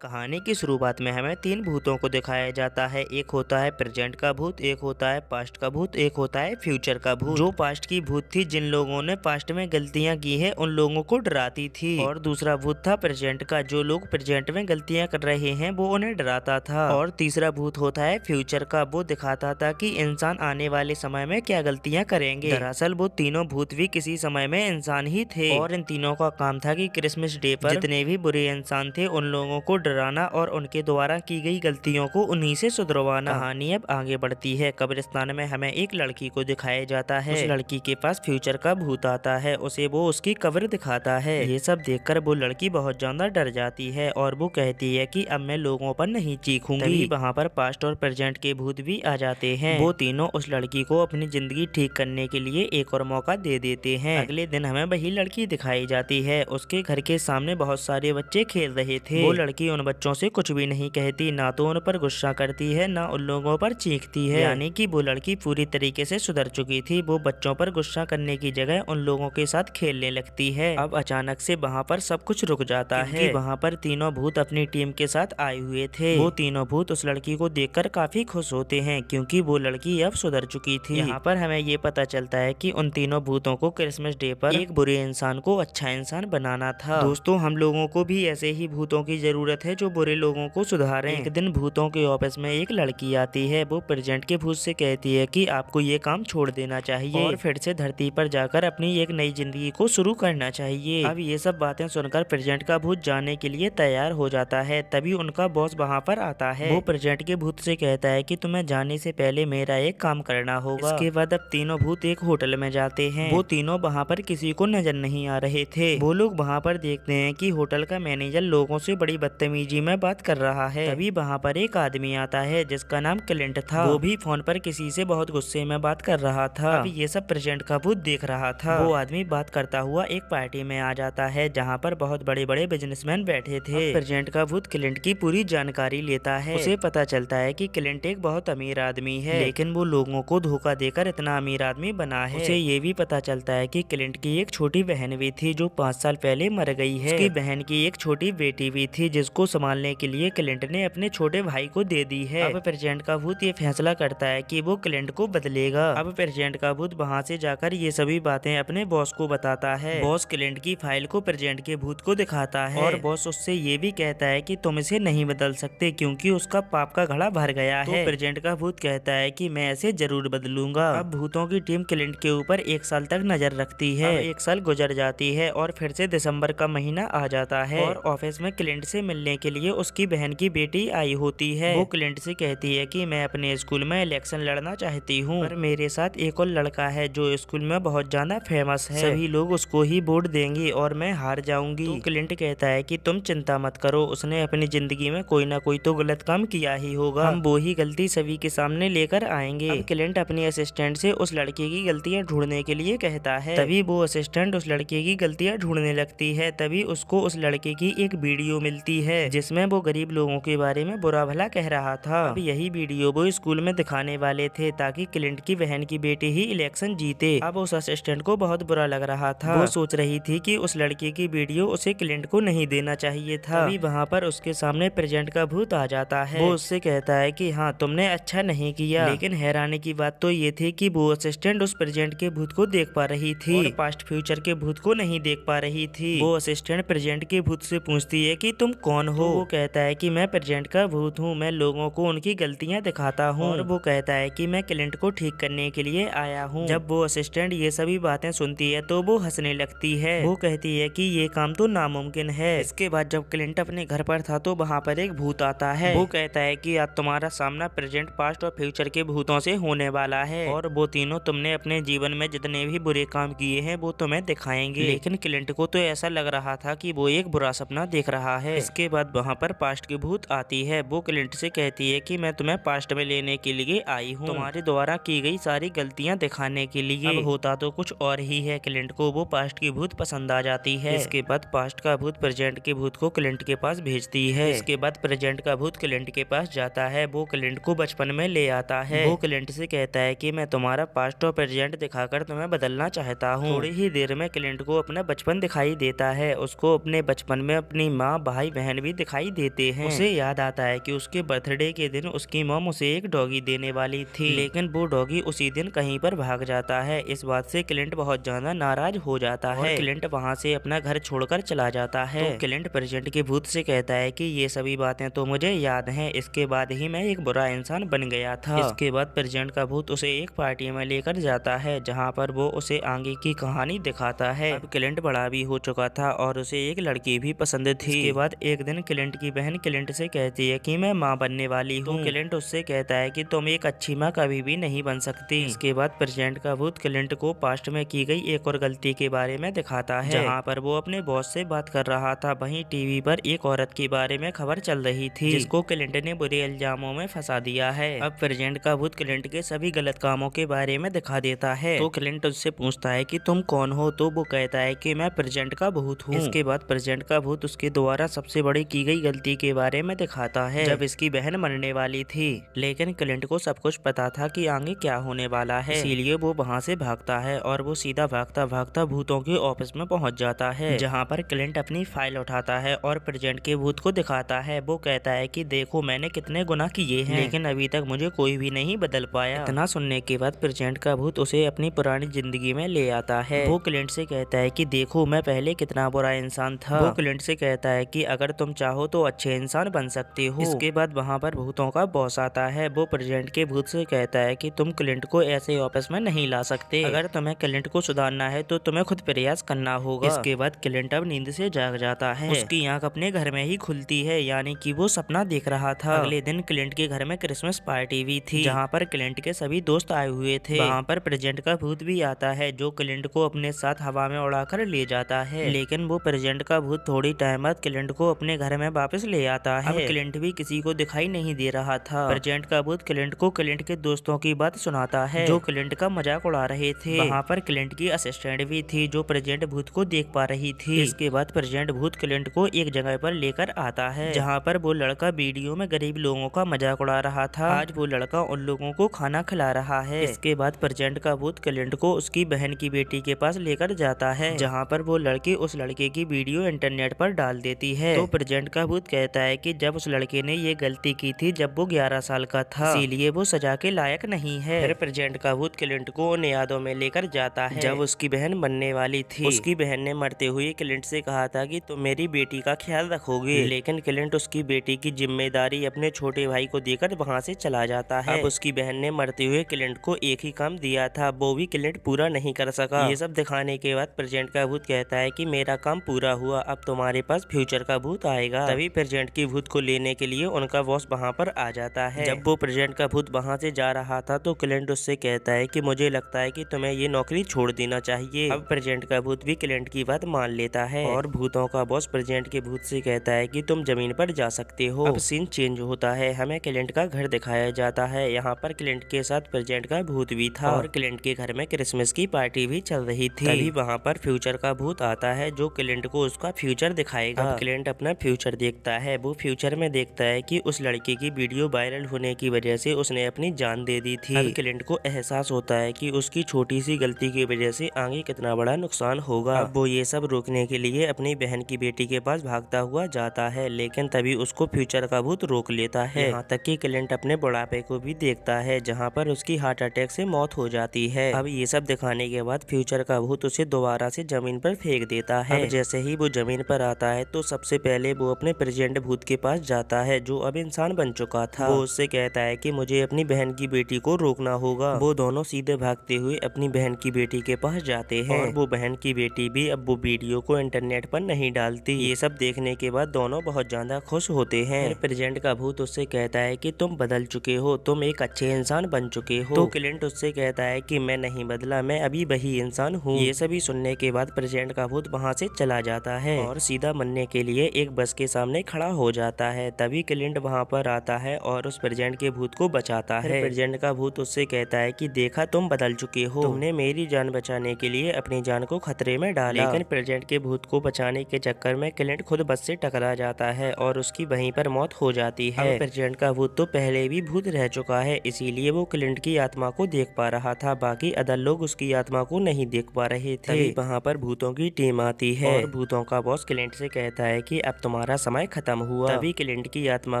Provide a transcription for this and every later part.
कहानी की शुरुआत में हमें तीन भूतों को दिखाया जाता है। एक होता है प्रेजेंट का भूत, एक होता है पास्ट का भूत, एक होता है फ्यूचर का भूत। जो पास्ट की भूत थी, जिन लोगों ने पास्ट में गलतियां की है उन लोगों को डराती थी। और दूसरा भूत था प्रेजेंट का, जो लोग प्रेजेंट में गलतियां कर रहे हैं वो उन्हें डराता था। और तीसरा भूत होता है फ्यूचर का, वो दिखाता था कि इंसान आने वाले समय में क्या गलतियां करेंगे। दरअसल वो तीनों भूत भी किसी समय में इंसान ही थे और इन तीनों का काम था कि क्रिसमस डे पर जितने भी बुरे इंसान थे उन लोगों को डराना और उनके द्वारा की गई गलतियों को उन्हीं से सुधरवाना। कहानी अब आगे बढ़ती है। कब्रिस्तान में हमें एक लड़की को दिखाया जाता है। उस लड़की के पास फ्यूचर का भूत आता है, उसे वो उसकी कब्र दिखाता है। ये सब देखकर वो लड़की बहुत ज्यादा डर जाती है और वो कहती है कि अब मैं लोगों पर नहीं चीखूंगी। तभी वहाँ पर पास्ट और प्रेजेंट के भूत भी आ जाते हैं। वो तीनों उस लड़की को अपनी जिंदगी ठीक करने के लिए एक और मौका दे देते हैं। अगले दिन हमें वही लड़की दिखाई जाती है। उसके घर के सामने बहुत सारे बच्चे खेल रहे थे। वो लड़की उन बच्चों से कुछ भी नहीं कहती, ना तो उन पर गुस्सा करती है ना उन लोगों पर चीखती है। यानी कि वो लड़की पूरी तरीके से सुधर चुकी थी। वो बच्चों पर गुस्सा करने की जगह उन लोगों के साथ खेलने लगती है। अब अचानक से वहाँ पर सब कुछ रुक जाता है। वहाँ पर तीनों भूत अपनी टीम के साथ आए हुए थे। वो तीनों भूत उस लड़की को देखकर काफी खुश होते हैं क्योंकि वो लड़की अब सुधर चुकी थी। यहाँ पर हमें ये पता चलता है कि उन तीनों भूतों को क्रिसमस डे पर एक बुरे इंसान को अच्छा इंसान बनाना था। दोस्तों, हम लोगों को भी ऐसे ही भूतों की जरूरत है जो बुरे लोगों को सुधारें। एक दिन भूतों के ऑफिस में एक लड़की आती है। वो प्रेजेंट के भूत से कहती है कि आपको ये काम छोड़ देना चाहिए और फिर से धरती पर जाकर अपनी एक नई जिंदगी को शुरू करना चाहिए। अब ये सब बातें सुनकर प्रेजेंट का भूत जाने के लिए तैयार हो जाता है। तभी उनका बॉस वहाँ पर आता है। वो प्रेजेंट के भूत से कहता है कि तुम्हें जाने से पहले मेरा एक काम करना होगा। इसके बाद अब तीनों भूत एक होटल में जाते हैं। वो तीनों वहाँ पर किसी को नजर नहीं आ रहे थे। वो लोग वहाँ पर देखते हैं कि होटल का मैनेजर लोगों से बड़ी बदतमीजी में बात कर रहा है। तभी वहाँ पर एक आदमी आता है जिसका नाम क्लिंट था। वो भी फोन पर किसी से बहुत गुस्से में बात कर रहा था। अब ये सब प्रेजेंट का भूत देख रहा था। वो आदमी बात करता हुआ एक पार्टी में आ जाता है जहाँ पर बहुत बड़े बड़े बिजनेसमैन बैठे थे। प्रेजेंट का भूत क्लिंट की पूरी जानकारी लेता है। उसे पता चलता है कि क्लिंट एक बहुत अमीर आदमी है, लेकिन वो लोगों को धोखा देकर इतना अमीर आदमी बना है। उसे ये भी पता चलता है कि क्लिंट की एक छोटी बहन भी थी जो 5 साल पहले मर गई है। उसकी बहन की एक छोटी बेटी भी थी जिसको संभालने के लिए क्लिंट ने अपने छोटे भाई को दे दी है। अब प्रेजेंट का भूत ये फैसला करता है कि वो क्लिंट को बदलेगा। अब प्रेजेंट का भूत वहाँ से जाकर ये सभी बातें अपने बॉस को बताता है। बॉस क्लिंट की फाइल को प्रेजेंट के भूत को दिखाता है और बॉस उससे ये भी कहता है कि तुम इसे नहीं बदल सकते क्योंकि उसका पाप का घड़ा भर गया है। तो प्रेजेंट का भूत कहता है कि मैं इसे जरूर बदलूंगा। अब भूतों की टीम क्लिंट के ऊपर 1 साल तक नजर रखती है। 1 साल गुजर जाती है और फिर से दिसंबर का महीना आ जाता है और ऑफिस में क्लिंट से मिलने के लिए उसकी बहन की बेटी आई होती है। वो क्लिंट से कहती है कि मैं अपने स्कूल में इलेक्शन लड़ना चाहती हूँ, पर मेरे साथ एक और लड़का है जो स्कूल में बहुत ज्यादा फेमस है। सभी लोग उसको ही वोट देंगे और मैं हार जाऊंगी। तो क्लिंट कहता है कि तुम चिंता मत करो, उसने अपनी जिंदगी में कोई ना कोई तो गलत काम किया ही होगा, हम वो ही गलती सभी के सामने लेकर आएंगे। अब क्लिंट अपनी असिस्टेंट से उस लड़के की गलतियां ढूंढने के लिए कहता है। तभी वो असिस्टेंट उस लड़के की गलतियां ढूंढने लगती है। तभी उसको उस लड़के की एक वीडियो मिलती है जिसमें वो गरीब लोगों के बारे में बुरा भला कह रहा था। अब यही वीडियो वो स्कूल में दिखाने वाले थे ताकि क्लिंट की बहन की बेटी ही इलेक्शन जीते। अब उस असिस्टेंट को बहुत बुरा लग रहा था। वो सोच रही थी कि उस लड़के की वीडियो उसे क्लिंट को नहीं देना चाहिए था। तभी वहाँ पर उसके सामने प्रेजेंट का भूत आ जाता है। वो उससे कहता है कि हाँ, तुमने अच्छा नहीं किया। लेकिन हैरानी की बात तो ये थी कि वो असिस्टेंट उस प्रेजेंट के भूत को देख पा रही थी और पास्ट फ्यूचर के भूत को नहीं देख पा रही थी। वो असिस्टेंट प्रेजेंट के भूत से पूछती है कि तुम कौन हो। वो कहता है कि मैं प्रेजेंट का भूत हूँ, मैं लोगों को उनकी गलतियाँ दिखाता हूँ। और वो कहता है कि मैं क्लिंट को ठीक करने के लिए आया हूँ। जब वो असिस्टेंट ये सभी बातें सुनती है तो वो हंसने लगती है। वो कहती है कि ये काम तो नामुमकिन है। इसके बाद जब क्लिंट अपने घर पर था तो वहाँ पर एक भूत आता है। वो कहता है कि आज तुम्हारा सामना प्रेजेंट, पास्ट और फ्यूचर के भूतों से होने वाला है और वो तीनों तुमने अपने जीवन में जितने भी बुरे काम किए हैं वो तुम्हें दिखाएंगे। लेकिन क्लिंट को तो ऐसा लग रहा था कि वो एक बुरा सपना देख रहा है। इसके बाद वहाँ पर पास्ट की भूत आती है। वो क्लिंट से कहती है कि मैं तुम्हें पास्ट में लेने के लिए आई हूँ, तुम्हारे द्वारा की गई सारी गलतियाँ दिखाने के लिए। अब होता तो कुछ और ही है। क्लिंट को वो पास्ट की भूत पसंद आ जाती है। इसके बाद पास्ट का भूत प्रेजेंट के भूत को क्लिंट के पास भेजती है। इसके बाद प्रेजेंट का भूत क्लिंट के पास जाता है। वो क्लिंट को बचपन में ले आता है। वो क्लिंट से कहता है कि मैं तुम्हारा पास्ट और प्रेजेंट दिखाकर तुम्हें बदलना चाहता हूँ। थोड़ी ही देर में क्लिंट को अपना बचपन दिखाई देता है। उसको अपने बचपन में अपनी माँ, भाई, बहन भी दिखाई देते हैं। उसे याद आता है कि उसके बर्थडे के दिन उसकी मॉम उसे एक डॉगी देने वाली थी, लेकिन वो डॉगी उसी दिन कहीं पर भाग जाता है। इस बात से क्लिंट बहुत ज्यादा नाराज हो जाता है और क्लिंट वहाँ से अपना घर छोड़कर चला जाता है। तो क्लिंट प्रेजेंट के भूत से कहता है कि ये सभी बातें तो मुझे याद हैं, इसके बाद ही मैं एक बुरा इंसान बन गया था। इसके बाद प्रेजेंट का भूत उसे एक पार्टी में लेकर जाता है, जहाँ पर वो उसे आगे की कहानी दिखाता है। अब क्लिंट बड़ा भी हो चुका था और उसे एक लड़की भी पसंद थी। इसके बाद एक दिन क्लिंट की बहन क्लिंट से कहती है कि मैं माँ बनने वाली हूँ। तो क्लिंट उससे कहता है कि तुम एक अच्छी माँ कभी भी नहीं बन सकती। इसके बाद प्रेजेंट का भूत क्लिंट को पास्ट में की गई एक और गलती के बारे में दिखाता है, जहाँ पर वो अपने बॉस से बात कर रहा था। वहीं टीवी पर एक औरत के बारे में खबर चल रही थी, जिसको क्लिंट ने बुरे इल्जामों में फंसा दिया है। अब प्रेजेंट का भूत क्लिंट के सभी गलत कामों के बारे में दिखा देता है। तो क्लिंट उससे पूछता है कि तुम कौन हो? तो वो कहता है कि मैं प्रेजेंट का भूत हूँ। इसके बाद प्रेजेंट का भूत उसके द्वारा सबसे बड़ी की गई गलती के बारे में दिखाता है, जब इसकी बहन मरने वाली थी। लेकिन क्लिंट को सब कुछ पता था कि आगे क्या होने वाला है, इसीलिए वो वहाँ से भागता है और वो सीधा भागता भागता भूतों के ऑफिस में पहुँच जाता है, जहाँ पर क्लिंट अपनी फाइल उठाता है और प्रेजेंट के भूत को दिखाता है। वो कहता है कि देखो मैंने कितने गुनाह किए हैं, लेकिन अभी तक मुझे कोई भी नहीं बदल पाया। इतना सुनने के बाद प्रेजेंट का भूत उसे अपनी पुरानी जिंदगी में ले आता है। वो क्लिंट से कहता है कि देखो मैं पहले कितना बुरा इंसान था। वो क्लिंट से कहता है कि अगर तुम चाहो तो अच्छे इंसान बन सकते हो। इसके बाद वहाँ पर भूतों का बॉस आता है। वो प्रेजेंट के भूत से कहता है कि तुम क्लिंट को ऐसे ऑफिस में नहीं ला सकते, अगर तुम्हें क्लिंट को सुधारना है तो तुम्हें खुद प्रयास करना होगा। इसके बाद क्लिंट अब नींद से जाग जाता है। उसकी आंख अपने घर में ही खुलती है, यानी कि वो सपना देख रहा था। अगले दिन क्लिंट के घर में क्रिसमस पार्टी भी थी, जहाँ पर क्लिंट के सभी दोस्त आए हुए थे। वहाँ पर प्रेजेंट का भूत भी आता है, जो क्लिंट को अपने साथ हवा में उड़ाकर ले जाता है। लेकिन वो प्रेजेंट का भूत थोड़ी टाइम बाद क्लिंट को अपने घर में वापस ले आता है। अब क्लिंट भी किसी को दिखाई नहीं दे रहा था। प्रेजेंट का भूत क्लिंट को क्लिंट के दोस्तों की बात सुनाता है, जो क्लिंट का मजाक उड़ा रहे थे। वहाँ पर क्लिंट की असिस्टेंट भी थी, जो प्रेजेंट भूत को देख पा रही थी। इसके बाद प्रेजेंट भूत क्लिंट को एक जगह पर लेकर आता है, जहाँ पर वो लड़का वीडियो में गरीब लोगों का मजाक उड़ा रहा था। आज वो लड़का उन लोगों को खाना खिला रहा है। इसके बाद प्रेजेंट का भूत क्लिंट को उसकी बहन की बेटी के पास लेकर जाता है, जहाँ पर वो लड़की उस लड़के की वीडियो इंटरनेट पर डाल देती है। तो प्रेजेंट का भूत कहता है कि जब उस लड़के ने ये गलती की थी जब वो 11 साल का था, इसीलिए वो सजा के लायक नहीं है। फिर प्रेजेंट का भूत क्लिंट को उन यादों में लेकर जाता है जब उसकी बहन मरने वाली थी। उसकी बहन ने मरते हुए क्लिंट से कहा था कि तुम मेरी बेटी का ख्याल रखोगे, लेकिन क्लिंट उसकी बेटी की जिम्मेदारी अपने छोटे भाई को देकर वहाँ से चला जाता है। अब उसकी बहन ने मरते हुए क्लिंट को एक ही काम दिया था, वो भी क्लिंट पूरा नहीं कर सका। ये सब दिखाने के बाद प्रेजेंट का भूत कहता है कि मेरा काम पूरा हुआ, अब तुम्हारे पास फ्यूचर का भूत आएगा। तभी प्रेजेंट की भूत को लेने के लिए उनका बॉस वहाँ पर आ जाता है। जब वो प्रेजेंट का भूत वहाँ से जा रहा था तो क्लिंट उससे कहता है कि मुझे लगता है कि तुम्हें ये नौकरी छोड़ देना चाहिए। अब प्रेजेंट का भूत भी क्लिंट की बात मान लेता है और भूतों का बॉस प्रेजेंट के भूत से कहता है कि तुम जमीन पर जा सकते हो। अब सीन चेंज होता है, हमें क्लिंट का घर दिखाया जाता है। यहाँ पर क्लिंट के साथ प्रेजेंट का भूत भी था और क्लिंट के घर में क्रिसमस की पार्टी भी चल रही थी। तभी वहाँ पर फ्यूचर का भूत आता है, जो क्लिंट को उसका फ्यूचर दिखाएगा। अब क्लिंट अपना फ्यूचर देखता है। वो फ्यूचर में देखता है कि उस लड़के की वीडियो वायरल होने की वजह से उसने अपनी जान दे दी थी। अब क्लिंट को एहसास होता है कि उसकी छोटी सी गलती की वजह से आगे कितना बड़ा नुकसान होगा। अब वो ये सब रोकने के लिए अपनी बहन की बेटी के पास भागता हुआ जाता है, लेकिन तभी उसको फ्यूचर का भूत रोक लेता है। यहाँ तक कि क्लिंट अपने बुढ़ापे को भी देखता है, जहाँ पर उसकी हार्ट अटैक से मौत हो जाती है। अब ये सब दिखाने के बाद फ्यूचर का भूत उसे दोबारा से जमीन पर फेंक देता है। अब जैसे ही वो जमीन पर आता है तो सबसे पहले वो अपने प्रेजेंट भूत के पास जाता है, जो अब इंसान बन चुका था। वो उससे कहता है कि मुझे अपनी बहन की बेटी को रोकना होगा। वो दोनों सीधे भागते हुए अपनी बहन की बेटी के पास जाते हैं और वो बहन की बेटी भी अब वो वीडियो को इंटरनेट पर नहीं डालती। ये सब देखने के बाद दोनों बहुत ज्यादा खुश होते हैं। फिर प्रेजेंट का भूत उससे कहता है कि तुम बदल चुके हो, तुम एक अच्छे इंसान बन चुके हो। तो क्लिंट उससे कहता है कि मैं नहीं बदला, मैं अभी वही इंसान हूँ। ये सभी सुनने के बाद प्रेजेंट का भूत वहाँ से चला जाता है और सीधा मरने के लिए एक बस के सामने खड़ा हो जाता है। तभी क्लिंट वहाँ पर आता है और उस प्रेजेंट के भूत को बचाता है। प्रेजेंट का भूत उससे कहता है कि देखा तुम बदल चुके हो, तुमने मेरी जान बचाने के लिए अपनी जान को खतरे में डाला। लेकिन प्रेजेंट के भूत को बचाने के चक्कर में क्लिंट खुद बस से टकरा जाता है और उसकी वहीं पर मौत हो जाती है। अब प्रेजेंट का भूत तो पहले भी भूत रह चुका है, इसीलिए वो क्लिंट की आत्मा को देख पा रहा था, बाकी अदर लोग उसकी आत्मा को नहीं देख पा रहे थे। तभी वहाँ पर भूतों की टीम आती है और भूतों का बॉस क्लिंट से कहता है कि अब तुम्हारे हमारा समय खत्म हुआ। तभी क्लिंट की आत्मा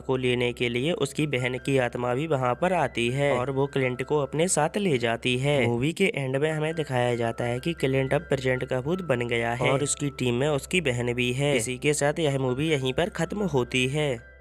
को लेने के लिए उसकी बहन की आत्मा भी वहाँ पर आती है और वो क्लिंट को अपने साथ ले जाती है। मूवी के एंड में हमें दिखाया जाता है कि क्लिंट अब प्रेजेंट का भूत बन गया है और उसकी टीम में उसकी बहन भी है। इसी के साथ यह मूवी यहीं पर खत्म होती है।